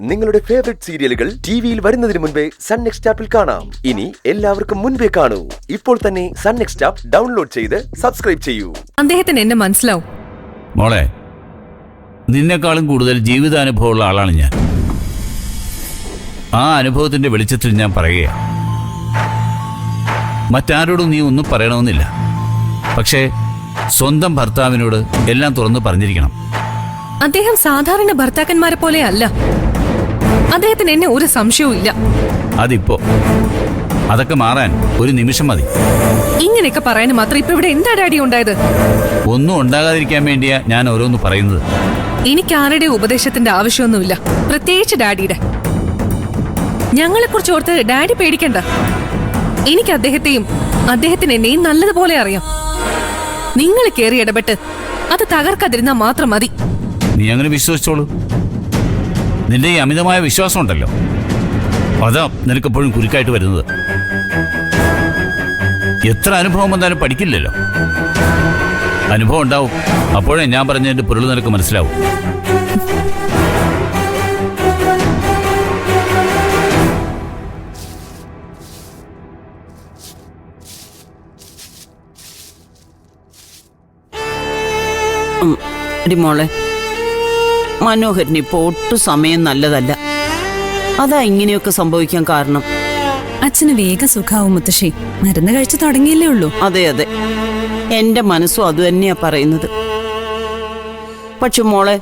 നിങ്ങളുടെ ഫേവറേറ്റ് സീരിയലുകൾ ടിവിയിൽ വരുന്നതിന് മുൻപേ സൺ നെക്സ്റ്റ് ആപ്പിൽ കാണാം. ഇനി എല്ലാവർക്കും മുൻപേ കാണൂ. ഇപ്പോൾ തന്നെ സൺ നെക്സ്റ്റ് ആപ്പ് ഡൗൺലോഡ് ചെയ്ത് സബ്സ്ക്രൈബ് ചെയ്യൂ. അദ്ദേഹത്തിന് എന്നെ മനസ്സിലാവും. മോളെ, നിന്നെക്കാളും കൂടുതൽ ജീവിതാനുഭവമുള്ള ആളാണ് ഞാൻ. ആ അനുഭവത്തിന്റെ വെളിച്ചത്തിൽ ഞാൻ പറയുകയാണ്. മറ്റാരോടും നീ ഒന്നും പറയണമെന്നില്ല. പക്ഷേ സ്വന്തം ഭർത്താവിനോട് എല്ലാം തുറന്നു പറഞ്ഞിരിക്കണം. അദ്ദേഹം സാധാരണ ഭർത്താക്കന്മാരെ പോലെ അല്ല. അദ്ദേഹത്തിന് എന്നെ ഒരു സംശയവും ഇല്ല. അതിപ്പോ അതൊക്കെ മാറാൻ ഒരു നിമിഷം മതി. ഇങ്ങനെയൊക്കെ പറയാൻ മാത്രം ഇപ്പൊ ഇവിടെ എന്താ ഡാഡി ഉണ്ടായത്? ഒന്നും ഉണ്ടാകാതിരിക്കാൻ വേണ്ടിയാ ഞാൻ ഓരോന്ന് പറയുന്നത്. എനിക്ക് ആരുടെ ഉപദേശത്തിന്റെ ആവശ്യമൊന്നുമില്ല, പ്രത്യേകിച്ച് ഡാഡിയുടെ. ഞങ്ങളെ കുറിച്ച് ഓർത്ത് ഡാഡി പേടിക്കണ്ട. എനിക്ക് അദ്ദേഹത്തിന് എന്നെയും നല്ലതുപോലെ അറിയാം. നിങ്ങൾ കയറി ഇടപെട്ട് അത് തകർക്കാതിരുന്നാ മാത്രം മതി. നീ അങ്ങനെ വിശ്വസിച്ചോളൂ. നിന്റെ ഈ അമിതമായ വിശ്വാസം ഉണ്ടല്ലോ, അതാ നിനക്കെപ്പോഴും കുരുക്കായിട്ട് വരുന്നത്. എത്ര അനുഭവം വന്നാലും പഠിക്കില്ലല്ലോ. അനുഭവം ഉണ്ടാവും, അപ്പോഴേ ഞാൻ പറഞ്ഞതിന്റെ പൊരുൾ നിനക്ക് മനസ്സിലാവും. മോളെ, മനോഹരന് ഇപ്പോൾ ഒട്ടും സമയം നല്ലതല്ല. അതാ ഇങ്ങനെയൊക്കെ സംഭവിക്കാൻ കാരണം. അച്ഛന് വേഗം സുഖാവും മുത്തശ്ശി, മരുന്ന് കഴിച്ചു തുടങ്ങിയില്ലേ ഉള്ളൂ. അതെ അതെ, എന്റെ മനസ്സും അത് തന്നെയാ പറയുന്നത്. പക്ഷെ മോളെ,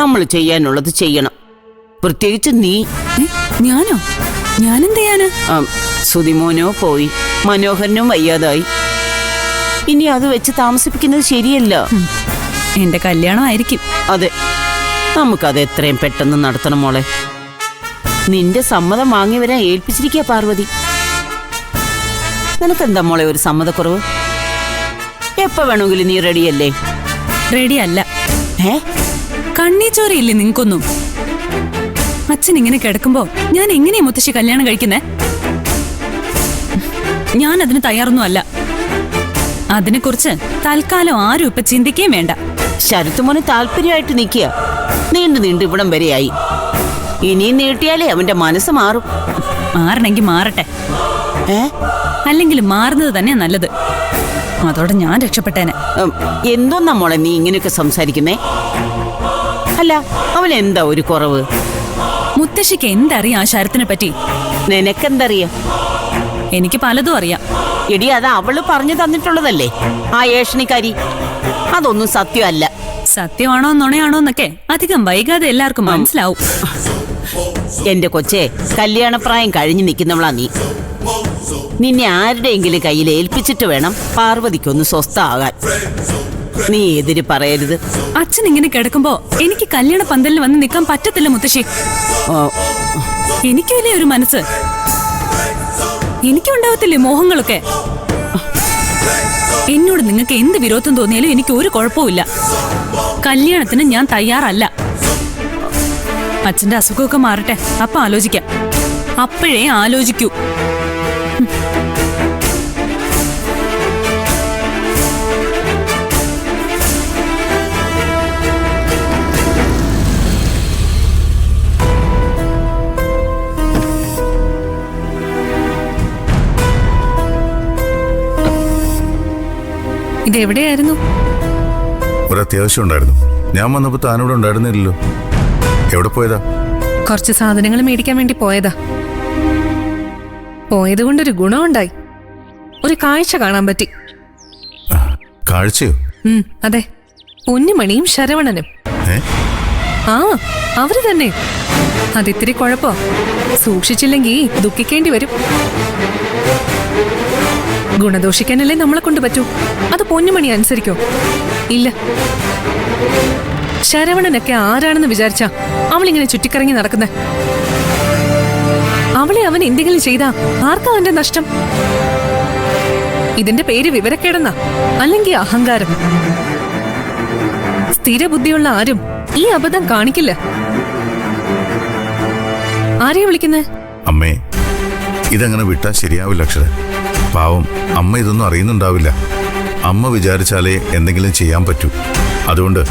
നമ്മൾ ചെയ്യാനുള്ളത് ചെയ്യണം. പ്രത്യേകിച്ച് നീ. ഞാനോ? ഞാനെന്ത് ചെയ്യാന്? സുതിമോനോ പോയി, മനോഹരനും വയ്യാതായി. ഇനി അത് വെച്ച് താമസിപ്പിക്കുന്നത് ശരിയല്ല. എന്റെ കല്യാണം ആയിരിക്കും. അതെ, നമുക്കത് എത്രയും പെട്ടെന്ന് നടത്തണം മോളെ. നിന്റെ സമ്മതം വാങ്ങി വരാൻ ഏൽപ്പിച്ചിരിക്കുക പാർവതി. നിനക്കെന്താ മോളെ ഒരു സമ്മതക്കുറവ്? എപ്പോ വേണമെങ്കിലും നീ റെഡിയല്ലേ? റെഡി അല്ല. കണ്ണീച്ചോരയില്ലേ നിങ്ങൾക്കൊന്നും? അച്ഛൻ ഇങ്ങനെ കിടക്കുമ്പോ ഞാൻ എങ്ങനെയാ മുത്തശ്ശി കല്യാണം കഴിക്കുന്നേ? ഞാൻ അതിന് തയ്യാറൊന്നും അല്ല. അതിനെക്കുറിച്ച് തൽക്കാലം ആരും ഇപ്പൊ ചിന്തിക്കുകയും വേണ്ട. ശരത്തുമോന് താല്പര്യമായിട്ട് നിൽക്കുക. നീണ്ടു ഇവിടം വരെയായി. ഇനിയും നീട്ടിയാലേ അവന്റെ മനസ്സ് മാറും. മാറണമെങ്കിൽ മാറട്ടെ, അല്ലെങ്കിൽ മാറുന്നത് തന്നെയാ നല്ലത്. അതോടെ ഞാൻ രക്ഷപ്പെട്ടേനെ. എന്തോന്നാ മോളെ നീ ഇങ്ങനെയൊക്കെ സംസാരിക്കുന്നേ? അല്ല, അവൻ എന്താ ഒരു കുറവ്? മുത്തശ്ശിക്ക് എന്തറിയാം ആ ശരത്തിനെ പറ്റി? നിനക്കെന്തറിയാം? എനിക്ക് പലതും അറിയാം. എടി, അത് അവള് പറഞ്ഞു തന്നിട്ടുള്ളതല്ലേ, ആ ഏഷണിക്കാരി. അതൊന്നും സത്യമല്ല. സത്യമാണോ നുണയാണോ എന്നൊക്കെ അധികം വൈകാതെ എല്ലാവർക്കും മനസ്സിലാവും. എന്റെ കൊച്ചെ, കല്യാണപ്രായം കഴിഞ്ഞു നിൽക്കുന്നവളാ നീ. നിന്നെ ആരുടെയെങ്കിലും കയ്യിൽ ഏൽപ്പിച്ചിട്ട് വേണം പാർവതിക്കൊന്ന് സ്വസ്ഥമാകാൻ. നീ എതിര് പറയരുത്. അച്ഛൻ ഇങ്ങനെ കിടക്കുമ്പോ എനിക്ക് കല്യാണ പന്തലിൽ വന്ന് നിൽക്കാൻ പറ്റത്തില്ല മുത്തശ്ശി. എനിക്കല്ലേ ഒരു മനസ്സ്, എനിക്കുണ്ടാവത്തില്ലേ മോഹങ്ങളൊക്കെ. എന്നോട് നിങ്ങൾക്ക് എന്ത് വിരോധം തോന്നിയാലും എനിക്ക് ഒരു കുഴപ്പമില്ല. കല്യാണത്തിന് ഞാൻ തയ്യാറല്ല. അച്ഛന്റെ അസുഖമൊക്കെ മാറട്ടെ, അപ്പൊ ആലോചിക്കാം. അപ്പോഴേ ആലോചിക്കൂ. ഇതെവിടെയായിരുന്നു? ഒരത്യാവശ്യം ഉണ്ടായിരുന്നു. ഞാൻ വന്നപ്പോ താനോട് ഉണ്ടായിരുന്നില്ലല്ലോ. എവിടെ പോയതാ? കുറച്ച് സാധനങ്ങൾ മേടിക്കാൻ വേണ്ടി പോയതാ. പോയത് കൊണ്ടൊരു ഗുണമുണ്ടായി. ഒരു കാഴ്ച കാണാൻ പറ്റി. കാഴ്ചയോ? അതെ, പൊന്നുമണിയും ശരവണനും. ആ, അവര് തന്നെ. അതിത്തിരി കുഴപ്പോ. സൂക്ഷിച്ചില്ലെങ്കിൽ ദുഃഖിക്കേണ്ടി വരും. ഗുണദോഷിക്കാനല്ലേ നമ്മളെ കൊണ്ട് പറ്റൂ. അത് പൊന്നുമണി അനുസരിക്കോ? ഇല്ല. ശരവണനൊക്കെ ആരാണെന്ന് വിചാരിച്ചാ അവളിങ്ങനെ ചുറ്റിക്കറങ്ങി നടക്കുന്നേ? അവളെ അവൻ എന്തെങ്കിലും ചെയ്താ ആർക്കാ അവന്റെ നഷ്ടം? ഇതിന്റെ പേര് വിവരക്കേടെന്നാ, അല്ലെങ്കിൽ അഹങ്കാരം. സ്ഥിരബുദ്ധിയുള്ള ആരും ഈ അബദ്ധം കാണിക്കില്ല. ആരെയാ വിളിക്കുന്നേ? അമ്മേ, ഇതങ്ങനെ വിട്ടാ ശരിയാവില്ല അക്ഷര. പാവം അമ്മ ഇതൊന്നും അറിയുന്നുണ്ടാവില്ല. അമ്മ വിചാരിച്ചാലേ എന്തെങ്കിലും ചെയ്യാൻ പറ്റൂ. അതുകൊണ്ട്